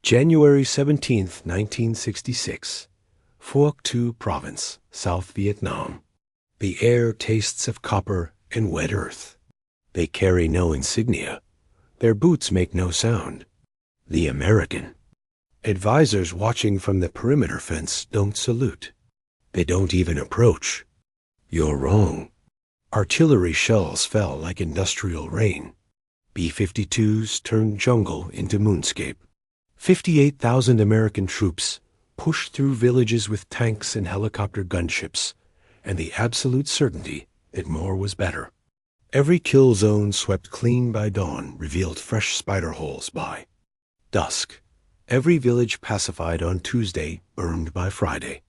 January 17th, 1966. Phuoc Thu Province, South Vietnam. The air tastes of copper and wet earth. They carry no insignia. Their boots make no sound. The American. Advisors watching from the perimeter fence don't salute. They don't even approach. You're wrong. Artillery shells fell like industrial rain. B-52s turned jungle into moonscape. 58,000 American troops pushed through villages with tanks and helicopter gunships, and the absolute certainty that more was better. Every kill zone swept clean by dawn revealed fresh spider holes by dusk. Every village pacified on Tuesday burned by Friday.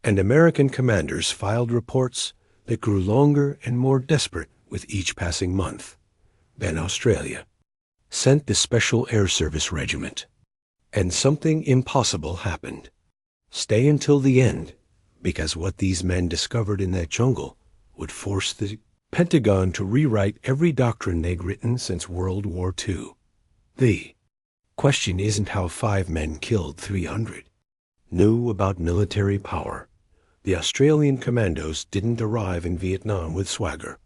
And American commanders filed reports that grew longer and more desperate with each passing month. Then Australia sent the Special Air Service Regiment. And something impossible happened. Stay until the end, because what these men discovered in that jungle would force the Pentagon to rewrite every doctrine they'd written since World War II. The question isn't how 5 men killed 300. Knew about military power. The Australian commandos didn't arrive in Vietnam with swagger.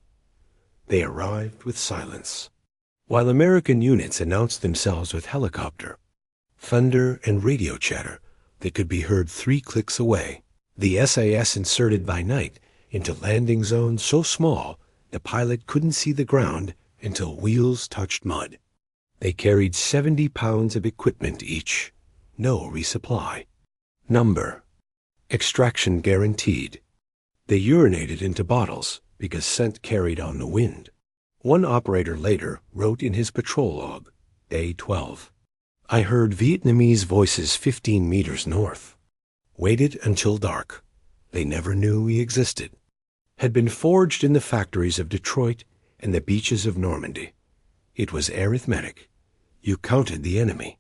They arrived with silence. While American units announced themselves with helicopter, thunder, and radio chatter that could be heard 3 clicks away, the SAS inserted by night into landing zones so small the pilot couldn't see the ground until wheels touched mud. They carried 70 pounds of equipment each. No resupply. Number. Extraction guaranteed. They urinated into bottles because scent carried on the wind. One operator later wrote in his patrol log, Day 12. I heard Vietnamese voices 15 meters north. Waited until dark. They never knew we existed. Had been forged in the factories of Detroit and the beaches of Normandy. It was arithmetic. You counted the enemy.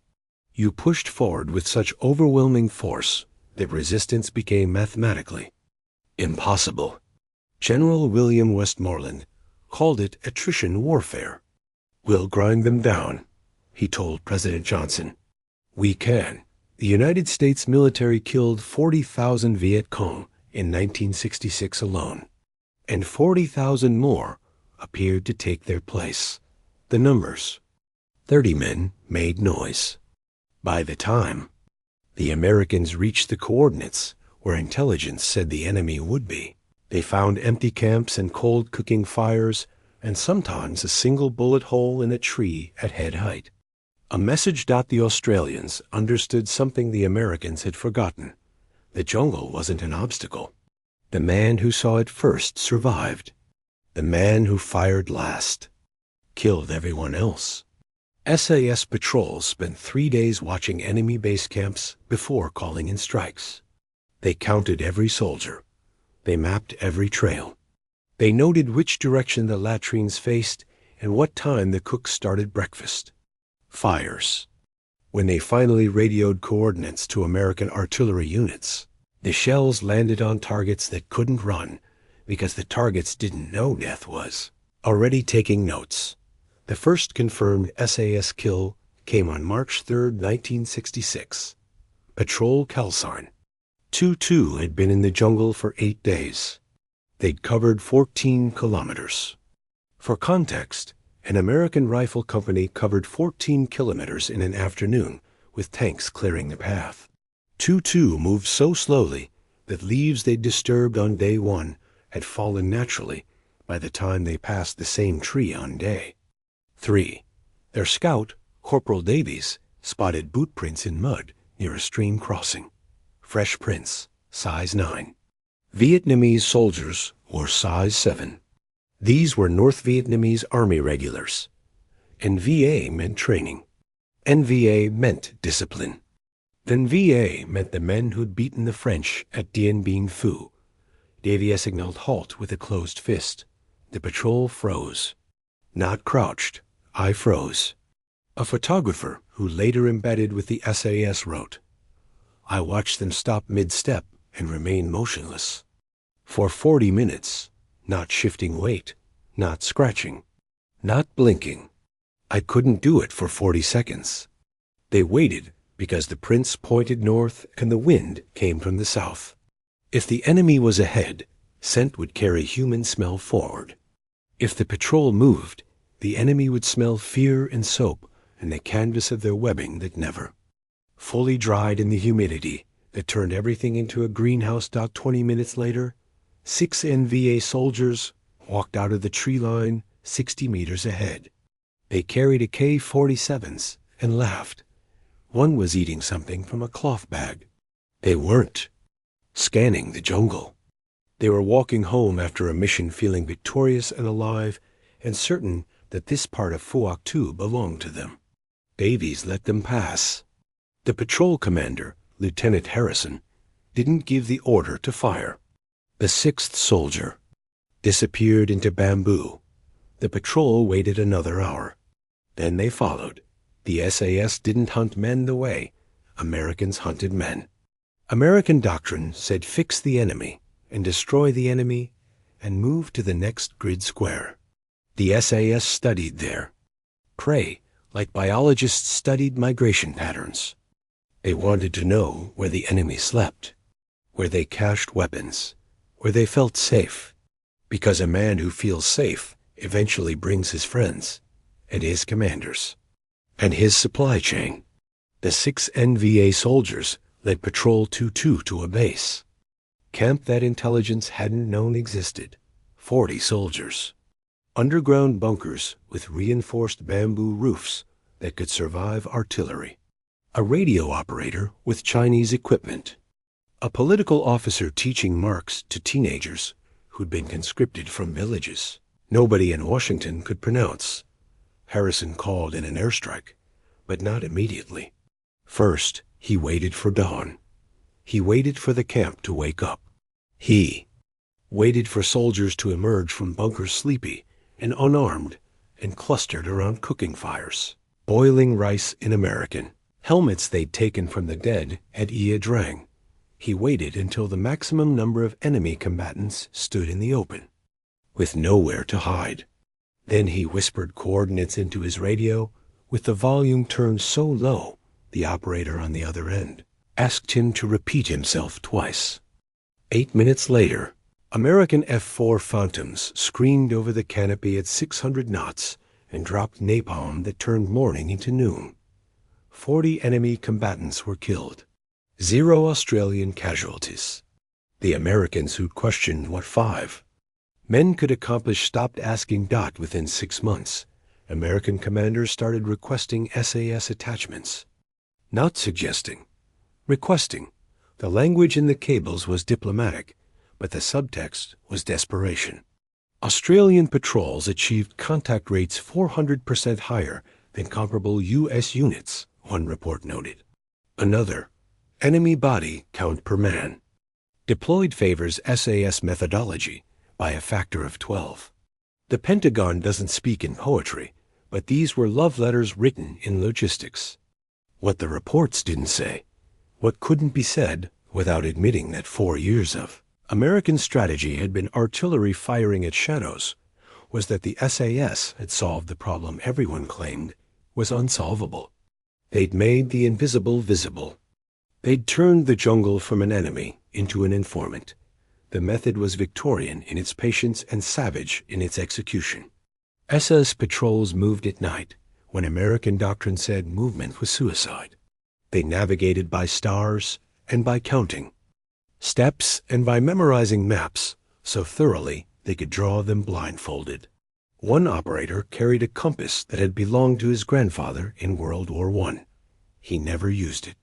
You pushed forward with such overwhelming force that resistance became mathematically impossible. General William Westmoreland called it attrition warfare. We'll grind them down, he told President Johnson. We can. The United States military killed 40,000 Viet Cong in 1966 alone, and 40,000 more appeared to take their place. The numbers. 30 men made noise. By the time the Americans reached the coordinates where intelligence said the enemy would be, they found empty camps and cold cooking fires, and sometimes a single bullet hole in a tree at head height. A message. The Australians understood something the Americans had forgotten. The jungle wasn't an obstacle. The man who saw it first survived. The man who fired last killed everyone else. SAS patrols spent 3 days watching enemy base camps before calling in strikes. They counted every soldier. They mapped every trail. They noted which direction the latrines faced and what time the cooks started breakfast. Fires. When they finally radioed coordinates to American artillery units, the shells landed on targets that couldn't run because the targets didn't know death was already taking notes. The first confirmed SAS kill came on March 3, 1966. Patrol Calcine. 2-2 had been in the jungle for 8 days. They'd covered 14 kilometers. For context, an American rifle company covered 14 kilometers in an afternoon with tanks clearing the path. 2-2 moved so slowly that leaves they'd disturbed on day 1 had fallen naturally by the time they passed the same tree on day 3. Their scout, Corporal Davies, spotted boot prints in mud near a stream crossing. Fresh prints, size 9. Vietnamese soldiers wore size 7. These were North Vietnamese Army regulars. NVA meant training. NVA meant discipline. Then VA meant the men who'd beaten the French at Dien Bien Phu. Davies signaled halt with a closed fist. The patrol froze. Not crouched. I froze. A photographer who later embedded with the SAS wrote, I watched them stop mid-step and remain motionless. For 40 minutes, not shifting weight, not scratching, not blinking. I couldn't do it for 40 seconds. They waited because the prince pointed north and the wind came from the south. If the enemy was ahead, scent would carry human smell forward. If the patrol moved, the enemy would smell fear and soap and the canvas of their webbing that never fully dried in the humidity that turned everything into a greenhouse. 20 minutes later, 6 NVA soldiers walked out of the tree line 60 meters ahead. They carried a K-47s and laughed. One was eating something from a cloth bag. They weren't scanning the jungle. They were walking home after a mission feeling victorious and alive and certain that this part of Phuoc 2 belonged to them. Davies let them pass. The patrol commander, Lieutenant Harrison, didn't give the order to fire. The 6th soldier disappeared into bamboo. The patrol waited another hour. Then they followed. The SAS didn't hunt men the way Americans hunted men. American doctrine said fix the enemy and destroy the enemy and move to the next grid square. The SAS studied there. Prey, like biologists studied migration patterns. They wanted to know where the enemy slept, where they cached weapons, where they felt safe, because a man who feels safe eventually brings his friends and his commanders and his supply chain. The 6 NVA soldiers led Patrol 22 to a base, camp that intelligence hadn't known existed. 40 soldiers. Underground bunkers with reinforced bamboo roofs that could survive artillery. A radio operator with Chinese equipment. A political officer teaching Marx to teenagers who'd been conscripted from villages nobody in Washington could pronounce. Harrison called in an airstrike, but not immediately. First, he waited for dawn. He waited for the camp to wake up. He waited for soldiers to emerge from bunkers sleepy and unarmed and clustered around cooking fires, boiling rice in American, helmets they'd taken from the dead at Ia Drang. He waited until the maximum number of enemy combatants stood in the open, with nowhere to hide. Then he whispered coordinates into his radio with the volume turned so low the operator on the other end asked him to repeat himself twice. 8 minutes later, American F-4 Phantoms screamed over the canopy at 600 knots and dropped napalm that turned morning into noon. 40 enemy combatants were killed. 0 Australian casualties. The Americans who'd questioned what 5 men could accomplish stopped asking. Within 6 months, American commanders started requesting SAS attachments. Not suggesting, requesting. The language in the cables was diplomatic, but the subtext was desperation. Australian patrols achieved contact rates 400% higher than comparable U.S. units, one report noted. Another, enemy body count per man. Deployed favors SAS methodology by a factor of 12. The Pentagon doesn't speak in poetry, but these were love letters written in logistics. What the reports didn't say, what couldn't be said without admitting that 4 years of American strategy had been artillery firing at shadows, was that the SAS had solved the problem everyone claimed was unsolvable. They'd made the invisible visible. They'd turned the jungle from an enemy into an informant. The method was Victorian in its patience and savage in its execution. SS patrols moved at night, when American doctrine said movement was suicide. They navigated by stars and by counting steps and by memorizing maps so thoroughly they could draw them blindfolded. One operator carried a compass that had belonged to his grandfather in World War I. He never used it.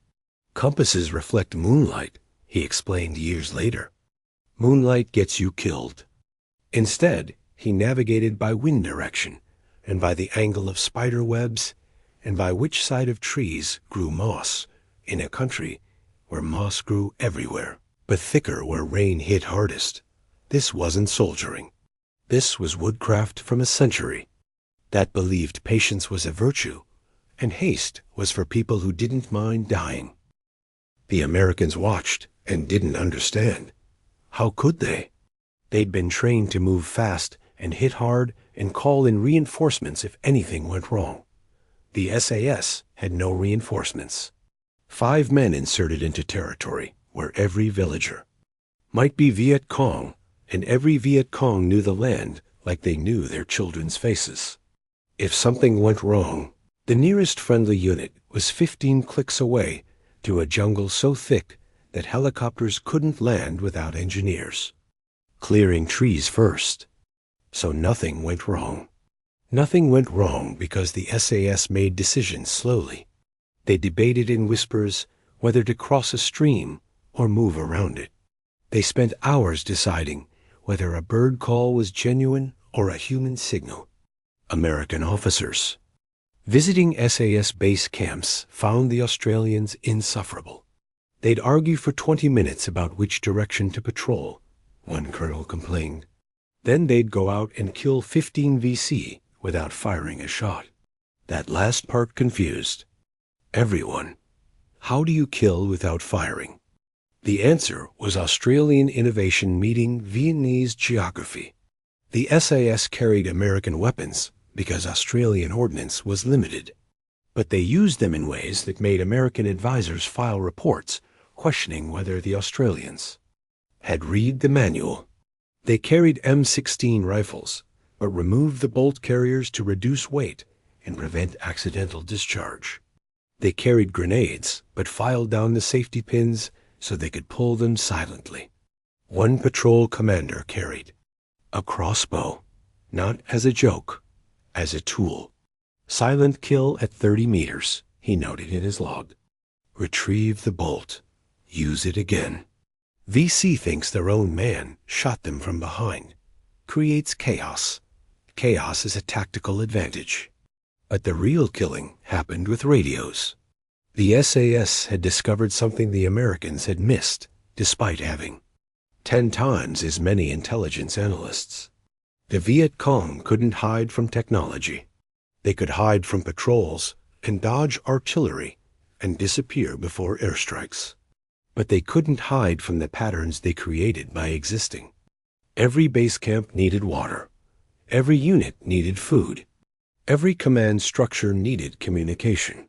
Compasses reflect moonlight, he explained years later. Moonlight gets you killed. Instead, he navigated by wind direction and by the angle of spider webs and by which side of trees grew moss in a country where moss grew everywhere, but thicker where rain hit hardest. This wasn't soldiering. This was woodcraft from a century that believed patience was a virtue and haste was for people who didn't mind dying. The Americans watched and didn't understand. How could they? They'd been trained to move fast and hit hard and call in reinforcements if anything went wrong. The SAS had no reinforcements. 5 men inserted into territory where every villager might be Viet Cong, and every Viet Cong knew the land like they knew their children's faces. If something went wrong, the nearest friendly unit was 15 clicks away to a jungle so thick that helicopters couldn't land without engineers clearing trees first. So nothing went wrong. Nothing went wrong because the SAS made decisions slowly. They debated in whispers whether to cross a stream or move around it. They spent hours deciding whether a bird call was genuine or a human signal. American officers visiting SAS base camps found the Australians insufferable. They'd argue for 20 minutes about which direction to patrol, one colonel complained. Then they'd go out and kill 15 VC without firing a shot. That last part confused everyone. How do you kill without firing? The answer was Australian innovation meeting Vietnamese geography. The SAS carried American weapons because Australian ordnance was limited, but they used them in ways that made American advisors file reports questioning whether the Australians had read the manual. They carried M16 rifles, but removed the bolt carriers to reduce weight and prevent accidental discharge. They carried grenades, but filed down the safety pins so they could pull them silently. One patrol commander carried a crossbow, not as a joke, as a tool. Silent kill at 30 meters, he noted in his log. Retrieve the bolt. Use it again. VC thinks their own man shot them from behind. Creates chaos. Chaos is a tactical advantage. But the real killing happened with radios. The SAS had discovered something the Americans had missed, despite having 10 times as many intelligence analysts. The Viet Cong couldn't hide from technology. They could hide from patrols and dodge artillery and disappear before airstrikes. But they couldn't hide from the patterns they created by existing. Every base camp needed water. Every unit needed food. Every command structure needed communication.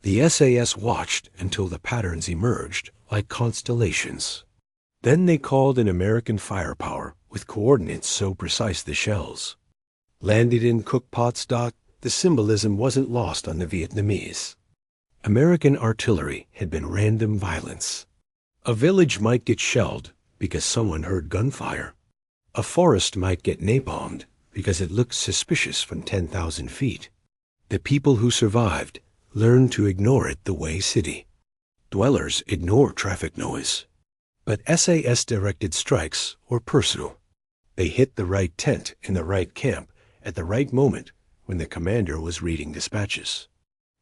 The SAS watched until the patterns emerged like constellations. Then they called in American firepower with coordinates so precise the shells landed in cookpots. The symbolism wasn't lost on the Vietnamese. American artillery had been random violence. A village might get shelled because someone heard gunfire. A forest might get napalmed because it looked suspicious from 10,000 feet. The people who survived learned to ignore it the way city dwellers ignore traffic noise. But SAS-directed strikes were personal. They hit the right tent in the right camp at the right moment when the commander was reading dispatches.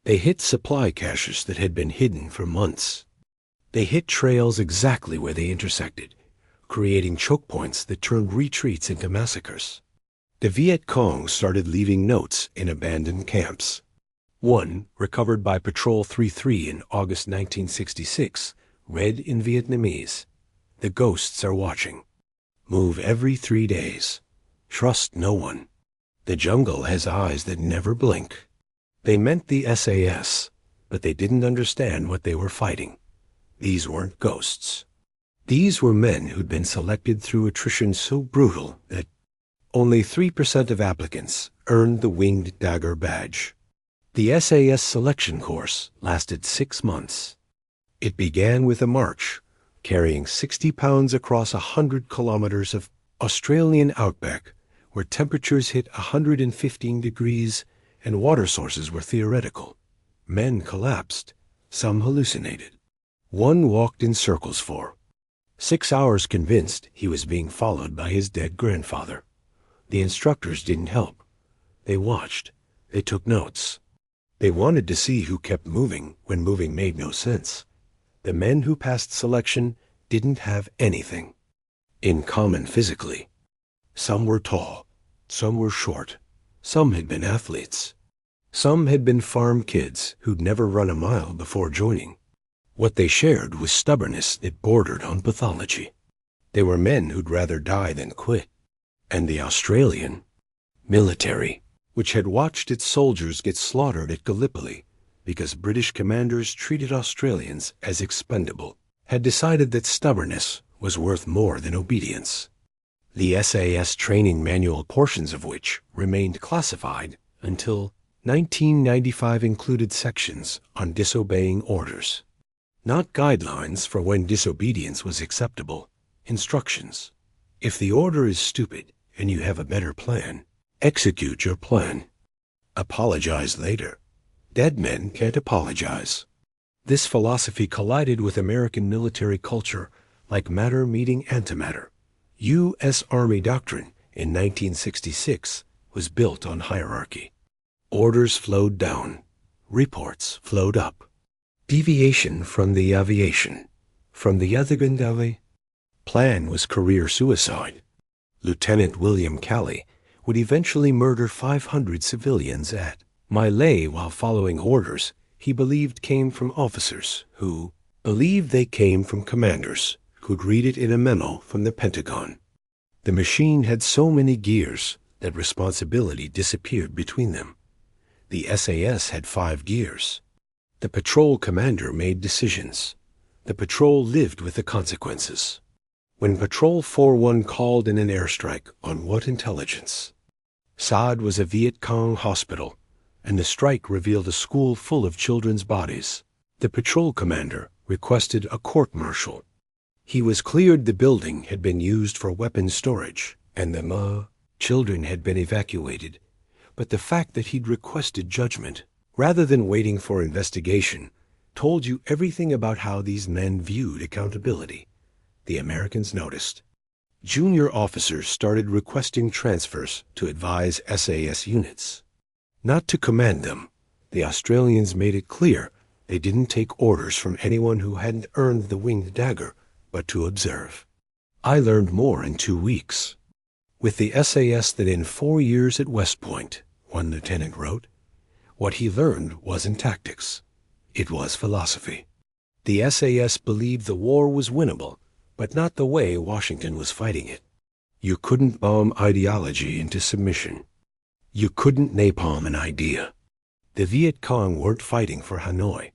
They hit supply caches that had been hidden for months. They hit trails exactly where they intersected, creating choke points that turned retreats into massacres. The Viet Cong started leaving notes in abandoned camps. One, recovered by Patrol 33 in August 1966, read in Vietnamese, "The ghosts are watching. Move every 3 days. Trust no one. The jungle has eyes that never blink." They meant the SAS, but they didn't understand what they were fighting. These weren't ghosts. These were men who'd been selected through attrition so brutal that only 3% of applicants earned the Winged Dagger badge. The SAS selection course lasted 6 months. It began with a march, carrying 60 pounds across 100 kilometers of Australian outback, where temperatures hit 115 degrees and water sources were theoretical. Men collapsed. Some hallucinated. One walked in circles for 6 hours, convinced he was being followed by his dead grandfather. The instructors didn't help. They watched. They took notes. They wanted to see who kept moving when moving made no sense. The men who passed selection didn't have anything in common physically. Some were tall. Some were short. Some had been athletes. Some had been farm kids who'd never run a mile before joining. What they shared was stubbornness that bordered on pathology. They were men who'd rather die than quit. And the Australian military, which had watched its soldiers get slaughtered at Gallipoli, because British commanders treated Australians as expendable, had decided that stubbornness was worth more than obedience. The SAS training manual, portions of which remained classified until 1995, included sections on disobeying orders. Not guidelines for when disobedience was acceptable, instructions. If the order is stupid and you have a better plan, execute your plan. Apologize later. Dead men can't apologize. This philosophy collided with American military culture like matter meeting antimatter. U.S. Army doctrine in 1966 was built on hierarchy. Orders flowed down. Reports flowed up. Deviation from the aviation. From the other plan was career suicide. Lieutenant William Calley would eventually murder 500 civilians at Malay while following orders he believed came from officers who believed they came from commanders who'd read it in a memo from the Pentagon. The machine had so many gears that responsibility disappeared between them. The SAS had 5 gears. The patrol commander made decisions. The patrol lived with the consequences. When Patrol 4-1 called in an airstrike, on what intelligence? Saad was a Viet Cong hospital, and the strike revealed a school full of children's bodies. The patrol commander requested a court-martial. He was cleared the building had been used for weapons storage, and the children had been evacuated. But the fact that he'd requested judgment, rather than waiting for investigation, told you everything about how these men viewed accountability. The Americans noticed. Junior officers started requesting transfers to advise SAS units. Not to command them, the Australians made it clear they didn't take orders from anyone who hadn't earned the winged dagger, but to observe. I learned more in 2 weeks. With the SAS than in 4 years at West Point, one lieutenant wrote. What he learned wasn't tactics. It was philosophy. The SAS believed the war was winnable, but not the way Washington was fighting it. You couldn't bomb ideology into submission. You couldn't napalm an idea. The Viet Cong weren't fighting for Hanoi.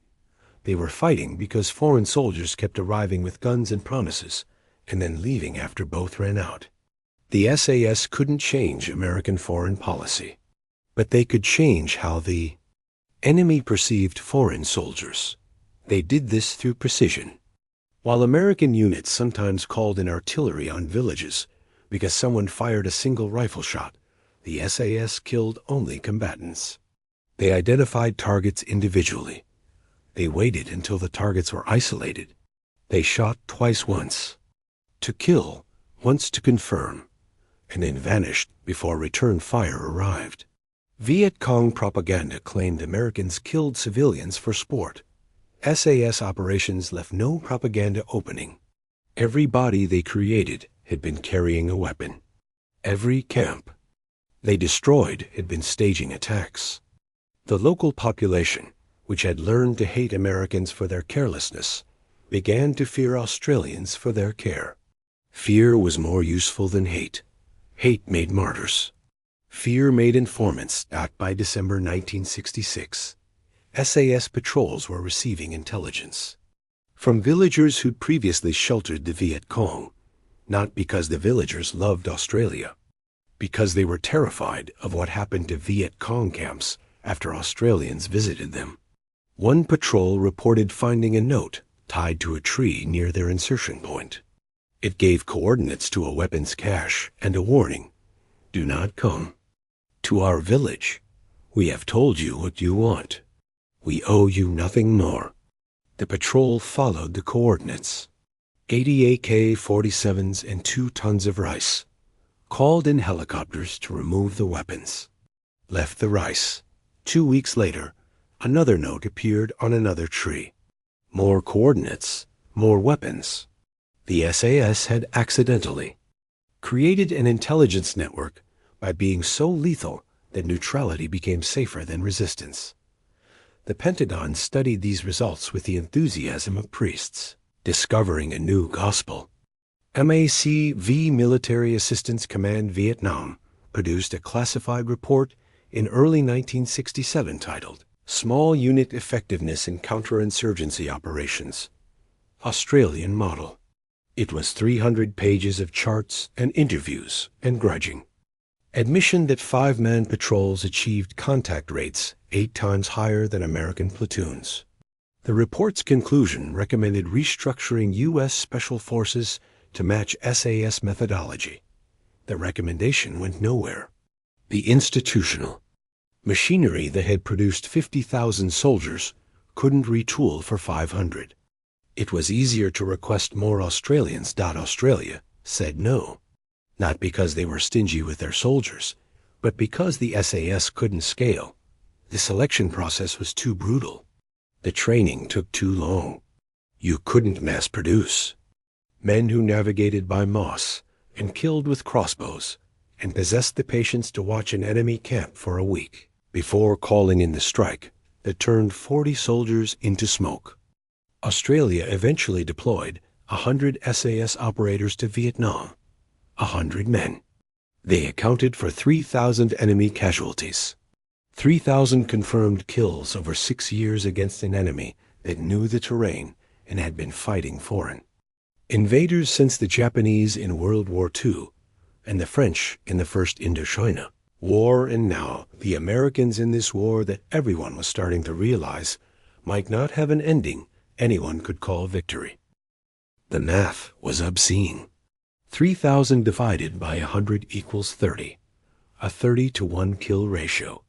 They were fighting because foreign soldiers kept arriving with guns and promises, and then leaving after both ran out. The SAS couldn't change American foreign policy, but they could change how the enemy perceived foreign soldiers. They did this through precision. While American units sometimes called in artillery on villages because someone fired a single rifle shot, the SAS killed only combatants. They identified targets individually. They waited until the targets were isolated. They shot twice, once to kill, once to confirm, and then vanished before return fire arrived. Viet Cong propaganda claimed Americans killed civilians for sport. SAS operations left no propaganda opening. Every body they created had been carrying a weapon. Every camp they destroyed had been staging attacks. The local population, which had learned to hate Americans for their carelessness, began to fear Australians for their care. Fear was more useful than hate. Hate made martyrs. Fear made informants. By December 1966, SAS patrols were receiving intelligence from villagers who'd previously sheltered the Viet Cong, not because the villagers loved Australia, because they were terrified of what happened to Viet Cong camps after Australians visited them. One patrol reported finding a note tied to a tree near their insertion point. It gave coordinates to a weapons cache and a warning: do not come to our village. We have told you what you want. We owe you nothing more. The patrol followed the coordinates. 80 AK-47s and 2 tons of rice. Called in helicopters to remove the weapons. Left the rice. 2 weeks later, another note appeared on another tree. More coordinates, more weapons. The SAS had accidentally created an intelligence network by being so lethal that neutrality became safer than resistance. The Pentagon studied these results with the enthusiasm of priests, discovering a new gospel. MACV Military Assistance Command Vietnam produced a classified report in early 1967 titled Small unit effectiveness in counterinsurgency operations. Australian model. It was 300 pages of charts and interviews and grudging. Admission that 5-man patrols achieved contact rates 8 times higher than American platoons. The report's conclusion recommended restructuring U.S. Special Forces to match SAS methodology. The recommendation went nowhere. The institutional. Machinery that had produced 50,000 soldiers couldn't retool for 500. It was easier to request more Australians. Australia said no, not because they were stingy with their soldiers, but because the SAS couldn't scale. The selection process was too brutal. The training took too long. You couldn't mass produce. Men who navigated by moss and killed with crossbows and possessed the patience to watch an enemy camp for a week before calling in the strike that turned 40 soldiers into smoke. Australia eventually deployed 100 SAS operators to Vietnam, 100 men. They accounted for 3,000 enemy casualties, 3,000 confirmed kills over 6 years against an enemy that knew the terrain and had been fighting foreign. Invaders since the Japanese in World War II and the French in the First Indochina War, and now the Americans in this war that everyone was starting to realize might not have an ending anyone could call victory. The math was obscene. 3,000 divided by 100 equals 30, a 30-to-1 kill ratio.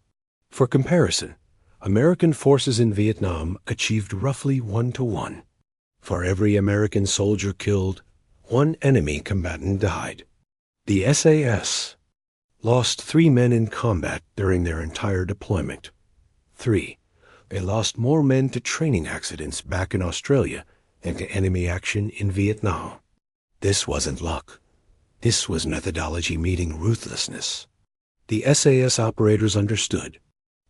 For comparison, American forces in Vietnam achieved roughly 1-to-1. For every American soldier killed, 1 enemy combatant died. The SAS lost 3 men in combat during their entire deployment. 3. They lost more men to training accidents back in Australia than to enemy action in Vietnam. This wasn't luck. This was methodology meeting ruthlessness. The SAS operators understood,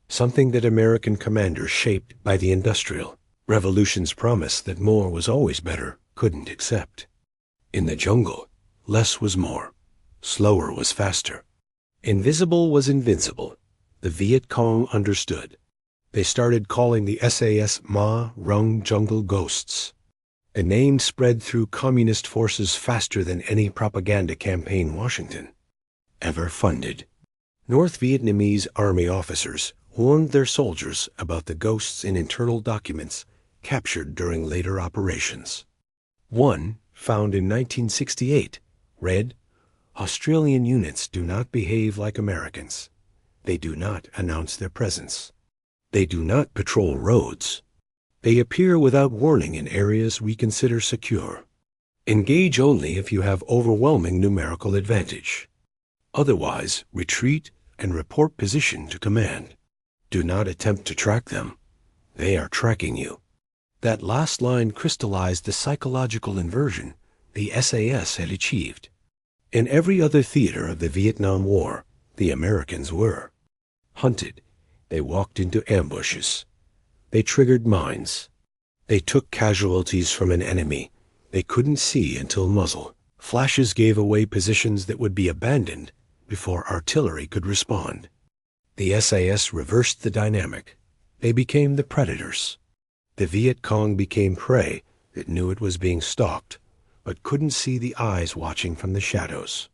something that American commanders shaped by the Industrial Revolution's promise that more was always better couldn't accept. In the jungle, less was more. Slower was faster. Invisible was invincible. The Viet Cong understood. They started calling the SAS Ma Rung Jungle Ghosts. A name spread through communist forces faster than any propaganda campaign Washington ever funded. North Vietnamese army officers warned their soldiers about the ghosts in internal documents captured during later operations. One, found in 1968, read, "Australian units do not behave like Americans. They do not announce their presence. They do not patrol roads. They appear without warning in areas we consider secure. Engage only if you have overwhelming numerical advantage. Otherwise, retreat and report position to command. Do not attempt to track them. They are tracking you." That last line crystallized the psychological inversion the SAS had achieved. In every other theater of the Vietnam War, the Americans were hunted. They walked into ambushes. They triggered mines. They took casualties from an enemy they couldn't see until muzzle. Flashes gave away positions that would be abandoned before artillery could respond. The SAS reversed the dynamic. They became the predators. The Viet Cong became prey that knew it was being stalked, but couldn't see the eyes watching from the shadows.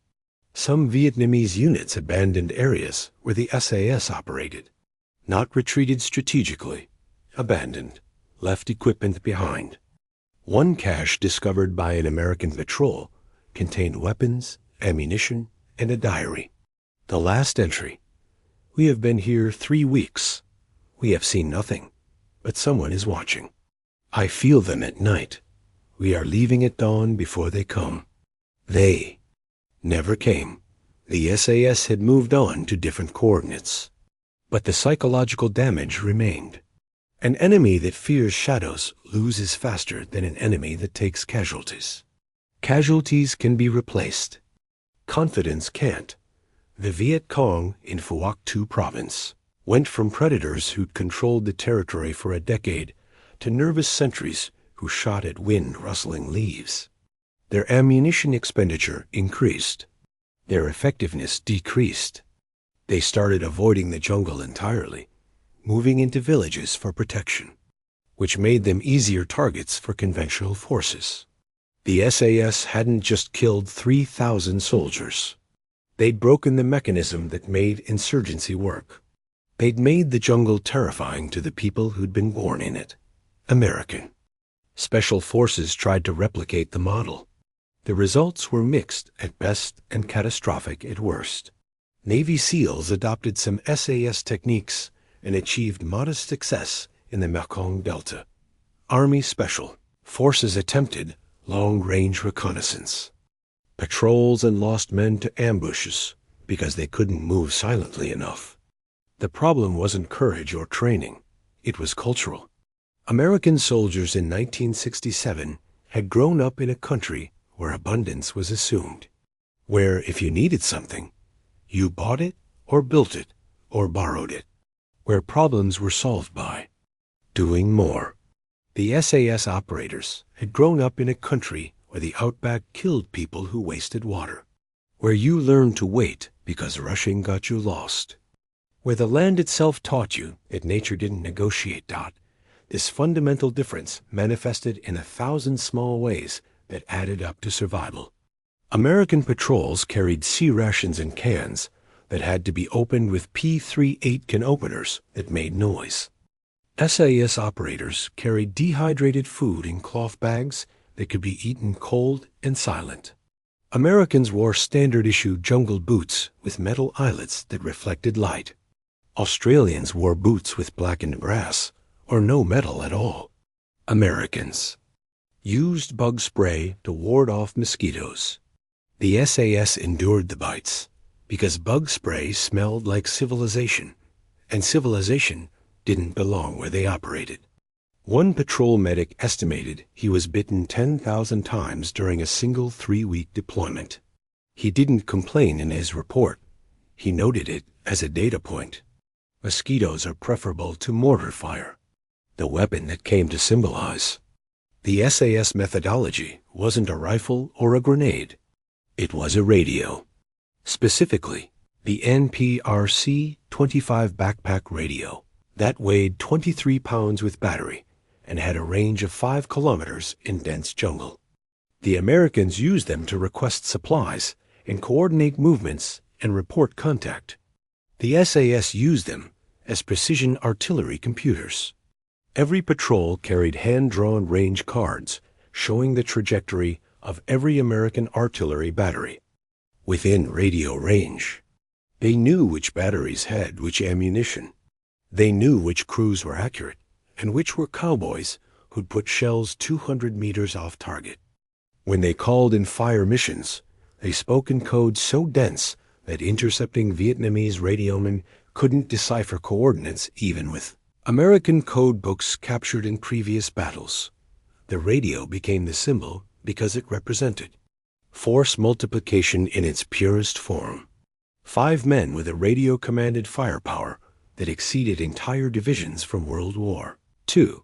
Some Vietnamese units abandoned areas where the SAS operated, not retreated strategically, abandoned, left equipment behind. One cache discovered by an American patrol contained weapons, ammunition, and a diary. The last entry: "We have been here 3 weeks. We have seen nothing, but someone is watching. I feel them at night. We are leaving at dawn before they come." They never came. The SAS had moved on to different coordinates. But the psychological damage remained. An enemy that fears shadows loses faster than an enemy that takes casualties. Casualties can be replaced. Confidence can't. The Viet Cong in Phuoc Thu province went from predators who'd controlled the territory for a decade to nervous sentries who shot at wind-rustling leaves. Their ammunition expenditure increased. Their effectiveness decreased. They started avoiding the jungle entirely. moving into villages for protection, which made them easier targets for conventional forces. The SAS hadn't just killed 3,000 soldiers. They'd broken the mechanism that made insurgency work. They'd made the jungle terrifying to the people who'd been born in it. American. Special forces tried to replicate the model. The results were mixed at best and catastrophic at worst. Navy SEALs adopted some SAS techniques and achieved modest success in the Mekong Delta. Army Special Forces attempted long-range reconnaissance, patrols, and lost men to ambushes because they couldn't move silently enough. The problem wasn't courage or training. It was cultural. American soldiers in 1967 had grown up in a country where abundance was assumed, where if you needed something, you bought it or built it or borrowed it, where problems were solved by doing more. The SAS operators had grown up in a country where the outback killed people who wasted water, where you learned to wait because rushing got you lost, where the land itself taught you that nature didn't negotiate. This fundamental difference manifested in 1,000 small ways that added up to survival. American patrols carried sea rations in cans that had to be opened with P3 8-can openers that made noise. SAS operators carried dehydrated food in cloth bags that could be eaten cold and silent. Americans wore standard-issue jungle boots with metal eyelets that reflected light. Australians wore boots with blackened brass or no metal at all. Americans used bug spray to ward off mosquitoes. The SAS endured the bites because bug spray smelled like civilization, and civilization didn't belong where they operated. One patrol medic estimated he was bitten 10,000 times during a single 3-week deployment. He didn't complain in his report. He noted it as a data point. Mosquitoes are preferable to mortar fire, the weapon that came to symbolize. The SAS methodology wasn't a rifle or a grenade. It was a radio. Specifically, the NPRC-25 backpack radio that weighed 23 pounds with battery and had a range of 5 kilometers in dense jungle. The Americans used them to request supplies and coordinate movements and report contact. The SAS used them as precision artillery computers. Every patrol carried hand-drawn range cards showing the trajectory of every American artillery battery within radio range. They knew which batteries had which ammunition. They knew which crews were accurate and which were cowboys who'd put shells 200 meters off target. When they called in fire missions, they spoke in code so dense that intercepting Vietnamese radiomen couldn't decipher coordinates even with American code books captured in previous battles. The radio became the symbol because it represented force multiplication in its purest form. 5 men with a radio-commanded firepower that exceeded entire divisions from World War II.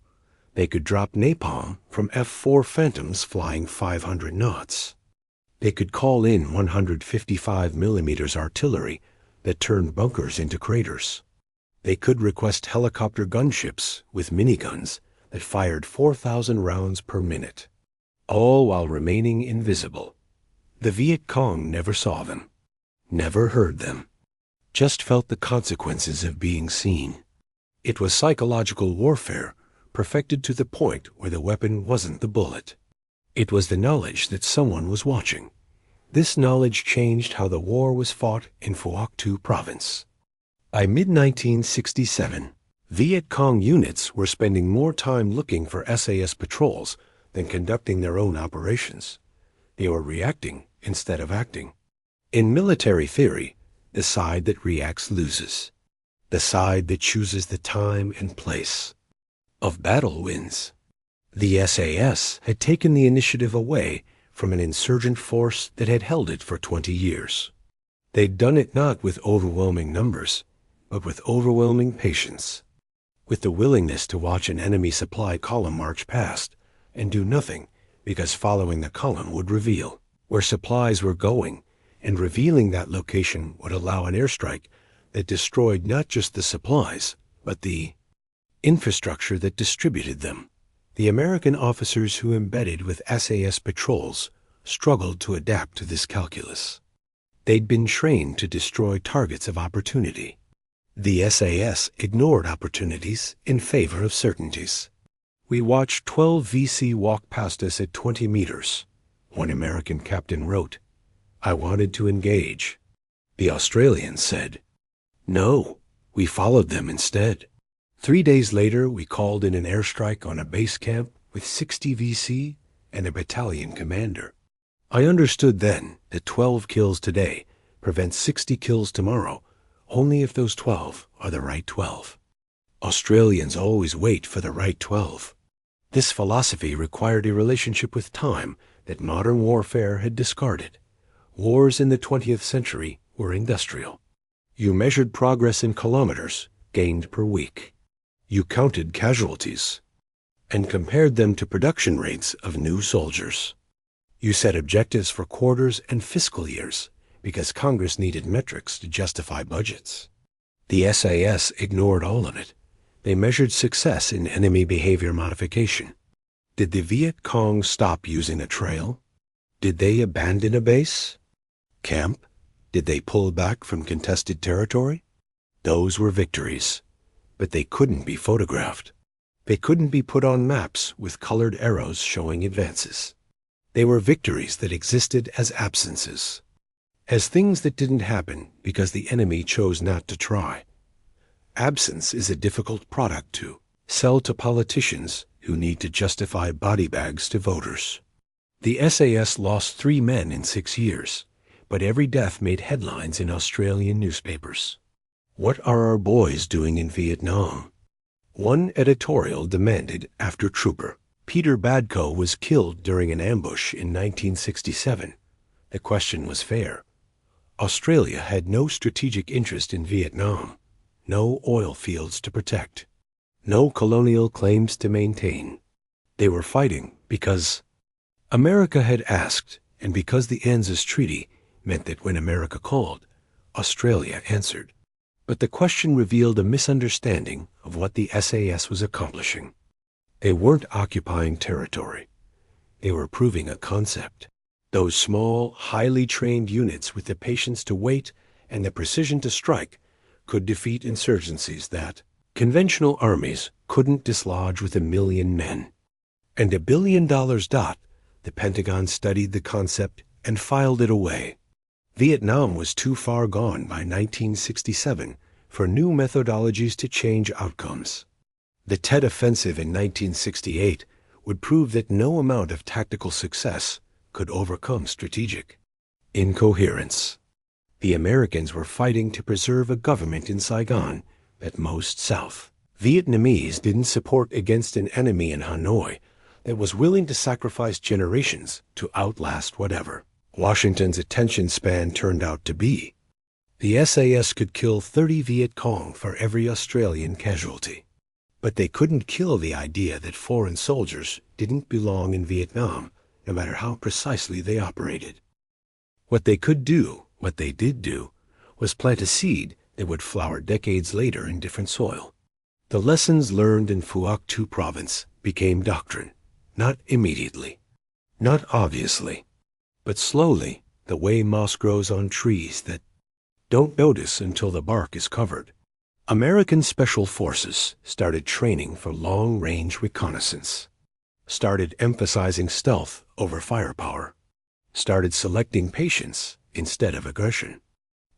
They could drop napalm from F-4 Phantoms flying 500 knots. They could call in 155 millimeters artillery that turned bunkers into craters. They could request helicopter gunships with miniguns that fired 4,000 rounds per minute, all while remaining invisible. The Viet Cong never saw them, never heard them, just felt the consequences of being seen. It was psychological warfare perfected to the point where the weapon wasn't the bullet. It was the knowledge that someone was watching. This knowledge changed how the war was fought in Phuoc Thu province. By mid-1967, Viet Cong units were spending more time looking for SAS patrols than conducting their own operations. They were reacting instead of acting. In military theory, the side that reacts loses. The side that chooses the time and place of battle wins. The SAS had taken the initiative away from an insurgent force that had held it for 20 years. They'd done it not with overwhelming numbers, but with overwhelming patience, with the willingness to watch an enemy supply column march past and do nothing because following the column would reveal where supplies were going, and revealing that location would allow an airstrike that destroyed not just the supplies, but the infrastructure that distributed them. The American officers who embedded with SAS patrols struggled to adapt to this calculus. They'd been trained to destroy targets of opportunity. The SAS ignored opportunities in favor of certainties. We watched 12 VC walk past us at 20 meters. One American captain wrote, "I wanted to engage." The Australians said, "No, we followed them instead." 3 days later, we called in an airstrike on a base camp with 60 VC and a battalion commander. I understood then that 12 kills today prevent 60 kills tomorrow, only if those 12 are the right 12. Australians always wait for the right 12. This philosophy required a relationship with time that modern warfare had discarded. Wars in the 20th century were industrial. You measured progress in kilometers gained per week. You counted casualties and compared them to production rates of new soldiers. You set objectives for quarters and fiscal years because Congress needed metrics to justify budgets. The SAS ignored all of it. They measured success in enemy behavior modification. Did the Viet Cong stop using a trail? Did they abandon a base? Camp? Did they pull back from contested territory? Those were victories, but they couldn't be photographed. They couldn't be put on maps with colored arrows showing advances. They were victories that existed as absences, as things that didn't happen because the enemy chose not to try. Absence is a difficult product to sell to politicians who need to justify body bags to voters. The SAS lost 3 men in 6 years, but every death made headlines in Australian newspapers. What are our boys doing in Vietnam? One editorial demanded after Trooper Peter Badco was killed during an ambush in 1967. The question was fair. Australia had no strategic interest in Vietnam, no oil fields to protect, no colonial claims to maintain. They were fighting because America had asked, and because the ANZUS Treaty meant that when America called, Australia answered. But the question revealed a misunderstanding of what the SAS was accomplishing. They weren't occupying territory. They were proving a concept. Those small, highly trained units with the patience to wait and the precision to strike could defeat insurgencies that conventional armies couldn't dislodge with 1 million men. And $1 billion. The Pentagon studied the concept and filed it away. Vietnam was too far gone by 1967 for new methodologies to change outcomes. The Tet Offensive in 1968 would prove that no amount of tactical success could overcome strategic incoherence. The Americans were fighting to preserve a government in Saigon, at most south. Vietnamese didn't support against an enemy in Hanoi that was willing to sacrifice generations to outlast whatever Washington's attention span turned out to be. The SAS could kill 30 Viet Cong for every Australian casualty. But they couldn't kill the idea that foreign soldiers didn't belong in Vietnam, no matter how precisely they operated. What they could do, what they did do, was plant a seed that would flower decades later in different soil. The lessons learned in Phuoc Thu province became doctrine, not immediately, not obviously, but slowly, the way moss grows on trees that don't notice until the bark is covered. American Special Forces started training for long-range reconnaissance, started emphasizing stealth over firepower, started selecting patience instead of aggression.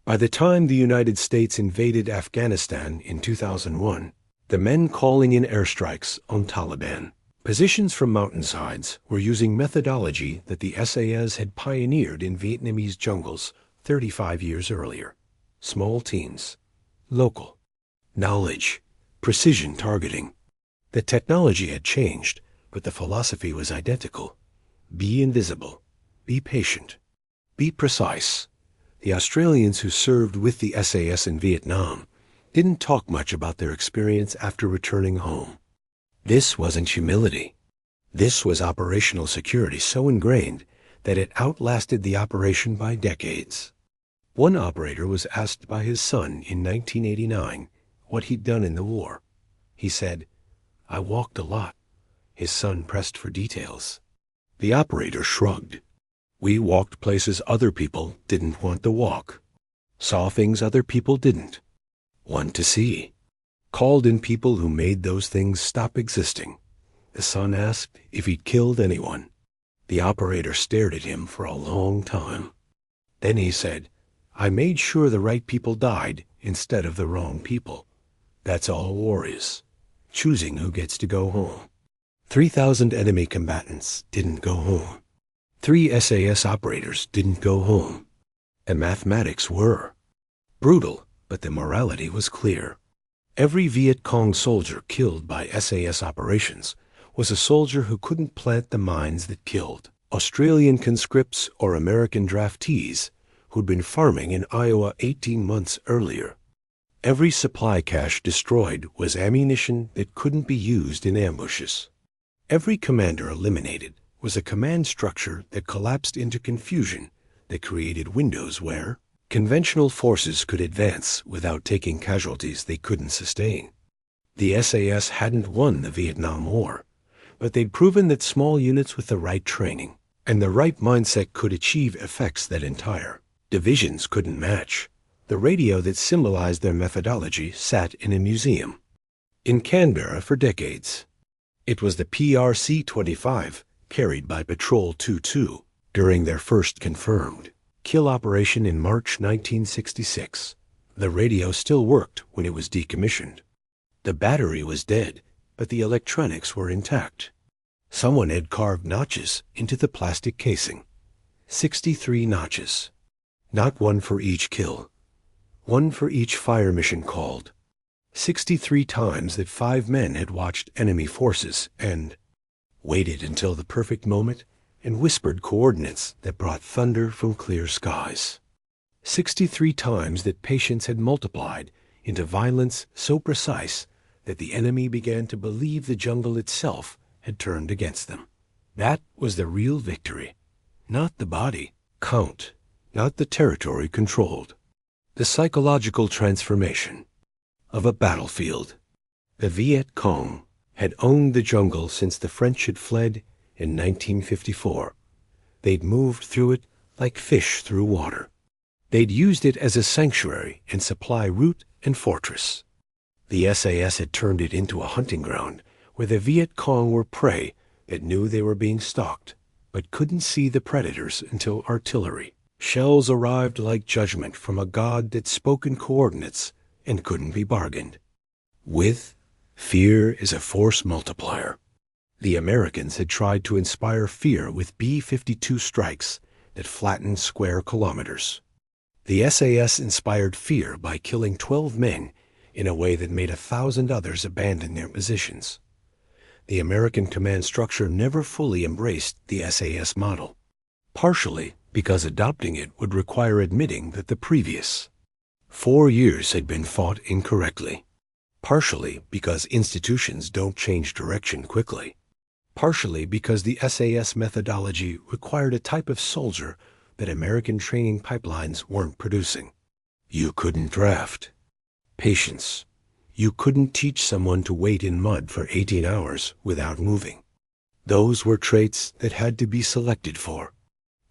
By the time the United States invaded Afghanistan in 2001, the men calling in airstrikes on Taliban positions from mountainsides were using methodology that the SAS had pioneered in Vietnamese jungles 35 years earlier. Small teams, local, knowledge, precision targeting. The technology had changed, but the philosophy was identical. Be invisible, be patient, be precise. The Australians who served with the SAS in Vietnam didn't talk much about their experience after returning home. This wasn't humility. This was operational security so ingrained that it outlasted the operation by decades. One operator was asked by his son in 1989 what he'd done in the war. He said, "I walked a lot." His son pressed for details. The operator shrugged. "We walked places other people didn't want to walk. Saw things other people didn't want to see. Called in people who made those things stop existing." The son asked if he'd killed anyone. The operator stared at him for a long time. Then he said, "I made sure the right people died instead of the wrong people. That's all war is, choosing who gets to go home." 3,000 enemy combatants didn't go home. 3 SAS operators didn't go home. And mathematics were brutal, but the morality was clear. Every Viet Cong soldier killed by SAS operations was a soldier who couldn't plant the mines that killed. Australian conscripts or American draftees who'd been farming in Iowa 18 months earlier. Every supply cache destroyed was ammunition that couldn't be used in ambushes. Every commander eliminated was a command structure that collapsed into confusion that created windows where conventional forces could advance without taking casualties they couldn't sustain. The SAS hadn't won the Vietnam War, but they'd proven that small units with the right training and the right mindset could achieve effects that entire divisions couldn't match. The radio that symbolized their methodology sat in a museum in Canberra for decades. It was the PRC-25 carried by Patrol 22 during their first confirmed kill operation in March 1966. The radio still worked when it was decommissioned. The battery was dead, but the electronics were intact. Someone had carved notches into the plastic casing. 63 notches. Not one for each kill. One for each fire mission called. 63 times that 5 men had watched enemy forces and waited until the perfect moment and whispered coordinates that brought thunder from clear skies. 63 times that patience had multiplied into violence so precise that the enemy began to believe the jungle itself had turned against them. That was the real victory, not the body count, not the territory controlled. The psychological transformation of a battlefield. The Viet Cong had owned the jungle since the French had fled in 1954. They'd moved through it like fish through water. They'd used it as a sanctuary and supply route and fortress. The SAS had turned it into a hunting ground where the Viet Cong were prey that knew they were being stalked, but couldn't see the predators until artillery shells arrived like judgment from a god that spoke in coordinates and couldn't be bargained with. Fear is a force multiplier. The Americans had tried to inspire fear with B-52 strikes that flattened square kilometers. The SAS inspired fear by killing 12 men in a way that made 1,000 others abandon their positions. The American command structure never fully embraced the SAS model, partially because adopting it would require admitting that the previous 4 years had been fought incorrectly, partially because institutions don't change direction quickly, partially because the SAS methodology required a type of soldier that American training pipelines weren't producing. You couldn't draft patience. You couldn't teach someone to wait in mud for 18 hours without moving. Those were traits that had to be selected for,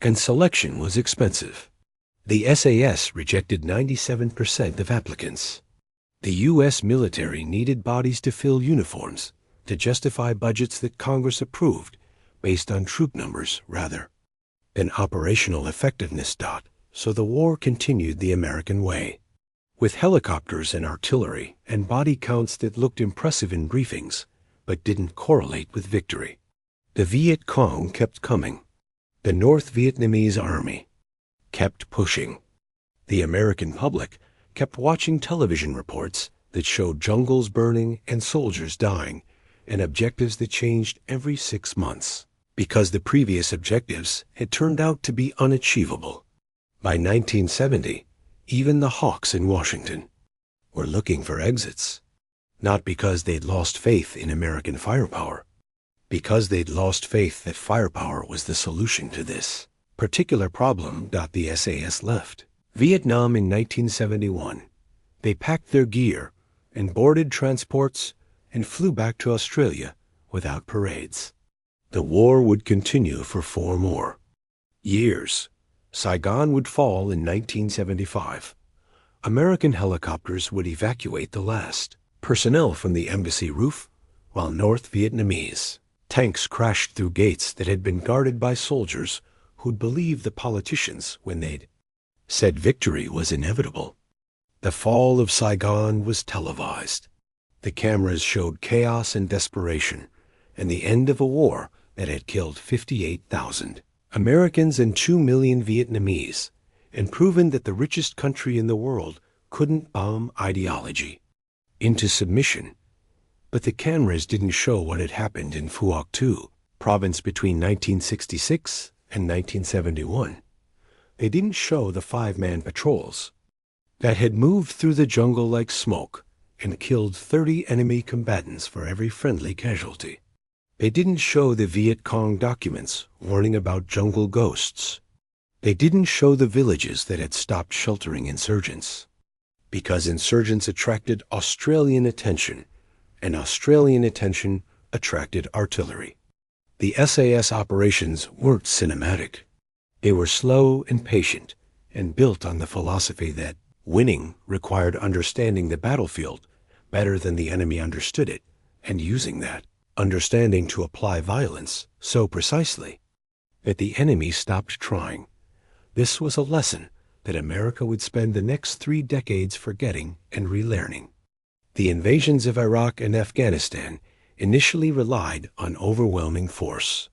and selection was expensive. The SAS rejected 97% of applicants. The U.S. military needed bodies to fill uniforms to justify budgets that Congress approved based on troop numbers rather than operational effectiveness. So the war continued the American way, with helicopters and artillery and body counts that looked impressive in briefings but didn't correlate with victory. The Viet Cong kept coming. The North Vietnamese army kept pushing. The American public kept watching television reports that showed jungles burning and soldiers dying, and objectives that changed every 6 months because the previous objectives had turned out to be unachievable. By 1970, even the hawks in Washington were looking for exits, not because they'd lost faith in American firepower, because they'd lost faith that firepower was the solution to this particular problem. The SAS left Vietnam in 1971. They packed their gear and boarded transports and flew back to Australia without parades. The war would continue for 4 more years. Saigon would fall in 1975. American helicopters would evacuate the last personnel from the embassy roof, while North Vietnamese tanks crashed through gates that had been guarded by soldiers who'd believed the politicians when they'd said victory was inevitable. The fall of Saigon was televised. The cameras showed chaos and desperation, and the end of a war that had killed 58,000 Americans and 2 million Vietnamese, and proven that the richest country in the world couldn't bomb ideology into submission. But the cameras didn't show what had happened in Phuoc Tu province between 1966 and 1971. They didn't show the 5-man patrols that had moved through the jungle like smoke and killed 30 enemy combatants for every friendly casualty. They didn't show the Viet Cong documents warning about jungle ghosts. They didn't show the villages that had stopped sheltering insurgents, because insurgents attracted Australian attention, and Australian attention attracted artillery. The SAS operations weren't cinematic. They were slow and patient, and built on the philosophy that winning required understanding the battlefield better than the enemy understood it, and using that understanding to apply violence so precisely that the enemy stopped trying. This was a lesson that America would spend the next 3 decades forgetting and relearning. The invasions of Iraq and Afghanistan initially relied on overwhelming force,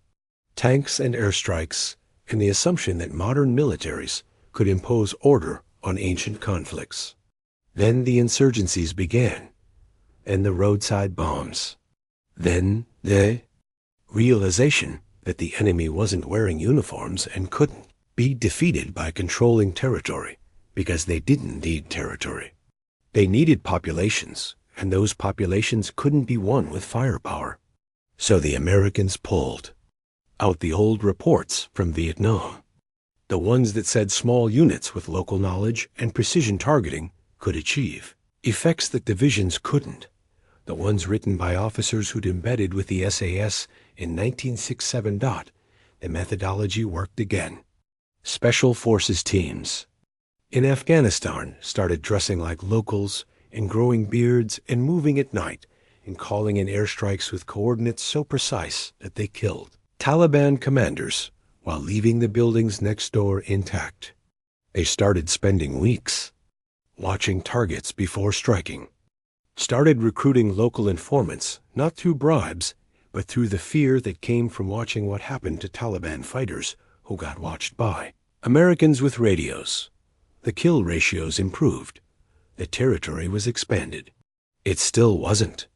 tanks and airstrikes, and the assumption that modern militaries could impose order on ancient conflicts. Then the insurgencies began, and the roadside bombs. Then the realization that the enemy wasn't wearing uniforms and couldn't be defeated by controlling territory, because they didn't need territory. They needed populations, and those populations couldn't be won with firepower. So the Americans pulled out the old reports from Vietnam, the ones that said small units with local knowledge and precision targeting could achieve effects that divisions couldn't, the ones written by officers who'd embedded with the SAS in 1967. The methodology worked again. Special Forces teams in Afghanistan started dressing like locals and growing beards and moving at night and calling in airstrikes with coordinates so precise that they killed Taliban commanders while leaving the buildings next door intact. They started spending weeks watching targets before striking, started recruiting local informants, not through bribes, but through the fear that came from watching what happened to Taliban fighters who got watched by Americans with radios. The kill ratios improved. The territory was expanded. It still wasn't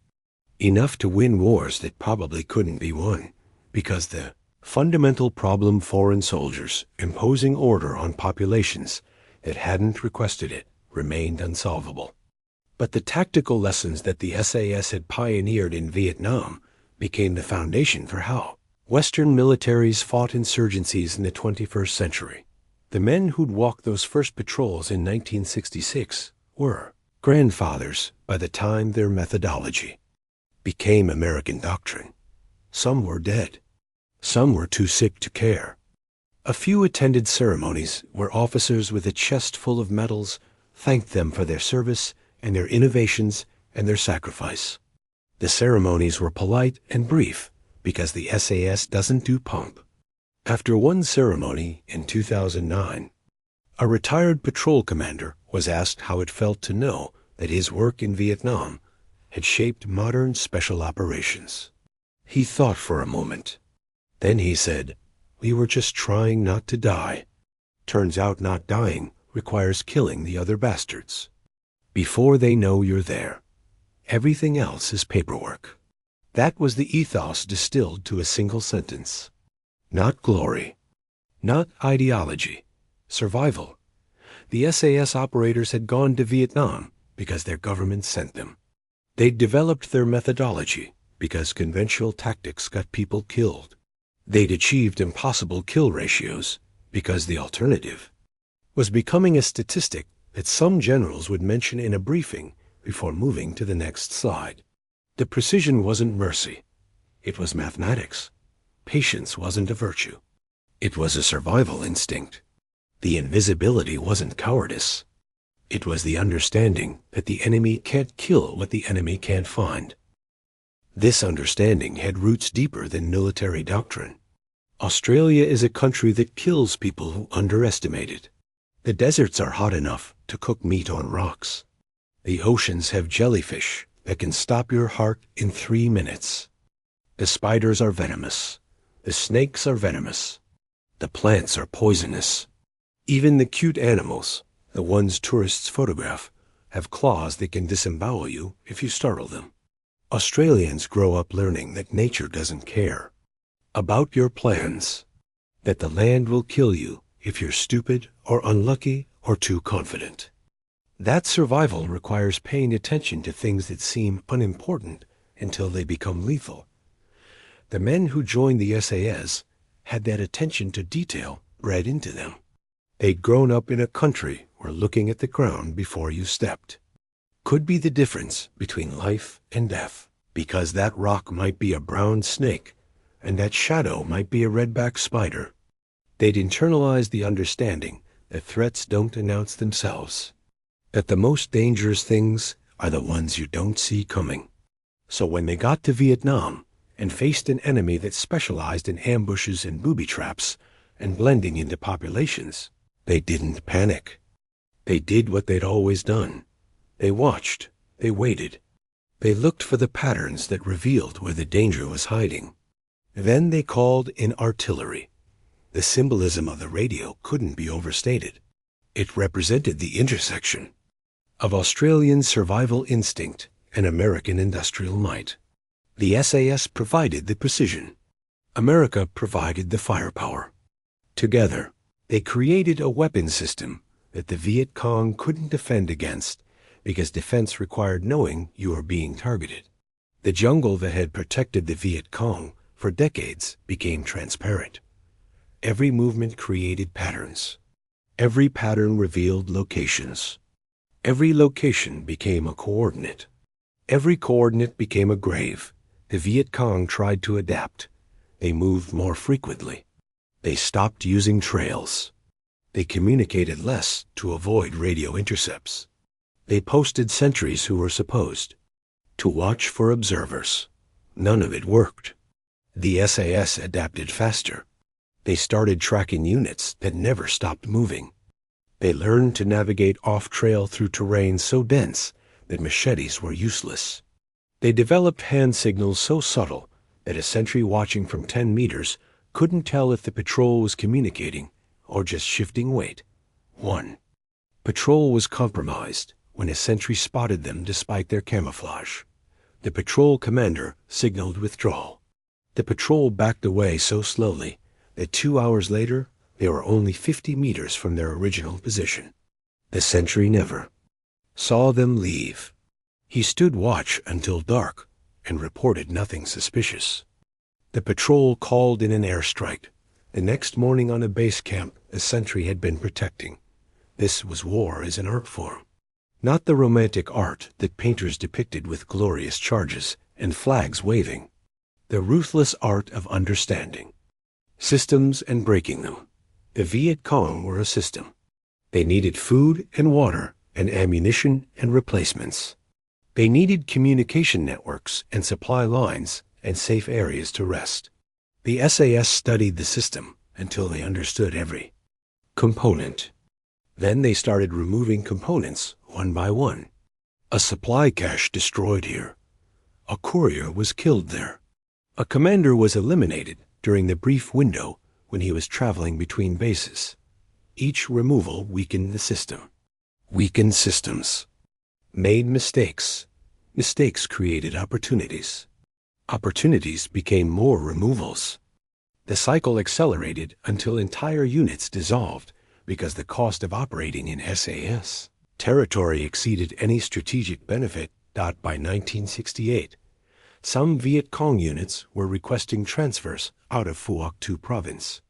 enough to win wars that probably couldn't be won, because the fundamental problem foreign soldiers imposing order on populations that hadn't requested it remained unsolvable. But the tactical lessons that the SAS had pioneered in Vietnam became the foundation for how Western militaries fought insurgencies in the 21st century. The men who'd walked those first patrols in 1966 were grandfathers by the time their methodology became American doctrine. Some were dead. Some were too sick to care. A few attended ceremonies where officers with a chest full of medals thanked them for their service and their innovations and their sacrifice. The ceremonies were polite and brief because the SAS doesn't do pomp. After one ceremony in 2009, a retired patrol commander was asked how it felt to know that his work in Vietnam had shaped modern special operations. He thought for a moment. Then he said, "We were just trying not to die. Turns out not dying requires killing the other bastards before they know you're there. Everything else is paperwork." That was the ethos distilled to a single sentence. Not glory, not ideology, survival. The SAS operators had gone to Vietnam because their government sent them. They'd developed their methodology because conventional tactics got people killed. They'd achieved impossible kill ratios because the alternative was becoming a statistic that some generals would mention in a briefing before moving to the next slide. The precision wasn't mercy. It was mathematics. Patience wasn't a virtue. It was a survival instinct. The invisibility wasn't cowardice. It was the understanding that the enemy can't kill what the enemy can't find. This understanding had roots deeper than military doctrine. Australia is a country that kills people who underestimate it. The deserts are hot enough to cook meat on rocks. The oceans have jellyfish that can stop your heart in 3 minutes. The spiders are venomous. The snakes are venomous. The plants are poisonous. Even the cute animals, the ones tourists photograph, have claws that can disembowel you if you startle them. Australians grow up learning that nature doesn't care about your plans, that the land will kill you if you're stupid or unlucky or too confident. That survival requires paying attention to things that seem unimportant until they become lethal. The men who joined the SAS had that attention to detail bred into them. They'd grown up in a country where looking at the ground before you stepped could be the difference between life and death, because that rock might be a brown snake and that shadow might be a redback spider. They'd internalized the understanding that threats don't announce themselves, that the most dangerous things are the ones you don't see coming. So when they got to Vietnam and faced an enemy that specialized in ambushes and booby traps and blending into populations, they didn't panic. They did what they'd always done. They watched. They waited. They looked for the patterns that revealed where the danger was hiding. Then they called in artillery. The symbolism of the radio couldn't be overstated. It represented the intersection of Australian survival instinct and American industrial might. The SAS provided the precision. America provided the firepower. Together, they created a weapon system that the Viet Cong couldn't defend against because defense required knowing you were being targeted. The jungle that had protected the Viet Cong for decades became transparent. Every movement created patterns. Every pattern revealed locations. Every location became a coordinate. Every coordinate became a grave. The Viet Cong tried to adapt. They moved more frequently. They stopped using trails. They communicated less to avoid radio intercepts. They posted sentries who were supposed to watch for observers. None of it worked. The SAS adapted faster. They started tracking units that never stopped moving. They learned to navigate off-trail through terrain so dense that machetes were useless. They developed hand signals so subtle that a sentry watching from 10 meters couldn't tell if the patrol was communicating or just shifting weight. 1. Patrol was compromised when a sentry spotted them despite their camouflage. The patrol commander signaled withdrawal. The patrol backed away so slowly that 2 hours later they were only 50 meters from their original position. The sentry never saw them leave. He stood watch until dark and reported nothing suspicious. The patrol called in an airstrike. The next morning on a base camp a sentry had been protecting. This was war as an art form. Not the romantic art that painters depicted with glorious charges and flags waving. The ruthless art of understanding systems and breaking them. The Viet Cong were a system. They needed food and water and ammunition and replacements. They needed communication networks and supply lines and safe areas to rest. The SAS studied the system until they understood every component. Then they started removing components one by one. A supply cache destroyed here. A courier was killed there. A commander was eliminated during the brief window when he was traveling between bases. Each removal weakened the system. Weakened systems made mistakes. Mistakes created opportunities. Opportunities became more removals. The cycle accelerated until entire units dissolved because the cost of operating in SAS territory exceeded any strategic benefit. By 1968, some Viet Cong units were requesting transfers out of Phuoc Thu province.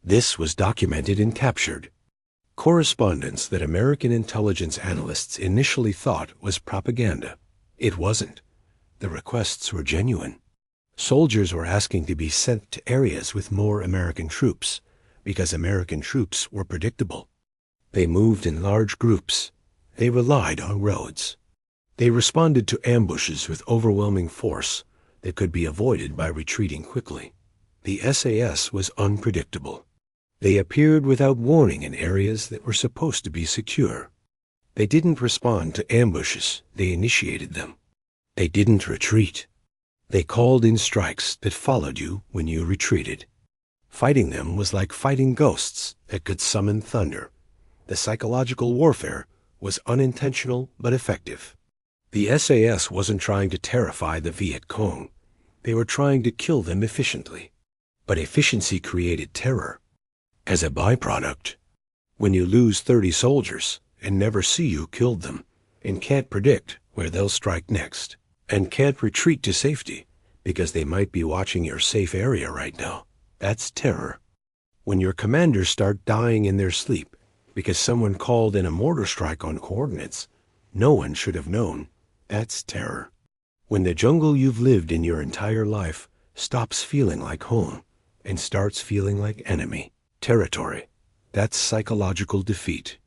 This was documented and captured. Correspondence that American intelligence analysts initially thought was propaganda. It wasn't. The requests were genuine. Soldiers were asking to be sent to areas with more American troops because American troops were predictable. They moved in large groups. They relied on roads. They responded to ambushes with overwhelming force that could be avoided by retreating quickly. The SAS was unpredictable. They appeared without warning in areas that were supposed to be secure. They didn't respond to ambushes, they initiated them. They didn't retreat. They called in strikes that followed you when you retreated. Fighting them was like fighting ghosts that could summon thunder. The psychological warfare was unintentional but effective. The SAS wasn't trying to terrify the Viet Cong. They were trying to kill them efficiently. But efficiency created terror. As a byproduct, when you lose 30 soldiers and never see you killed them, and can't predict where they'll strike next, and can't retreat to safety because they might be watching your safe area right now, that's terror. When your commanders start dying in their sleep because someone called in a mortar strike on coordinates no one should have known, that's terror. When the jungle you've lived in your entire life stops feeling like home and starts feeling like enemy territory, that's psychological defeat.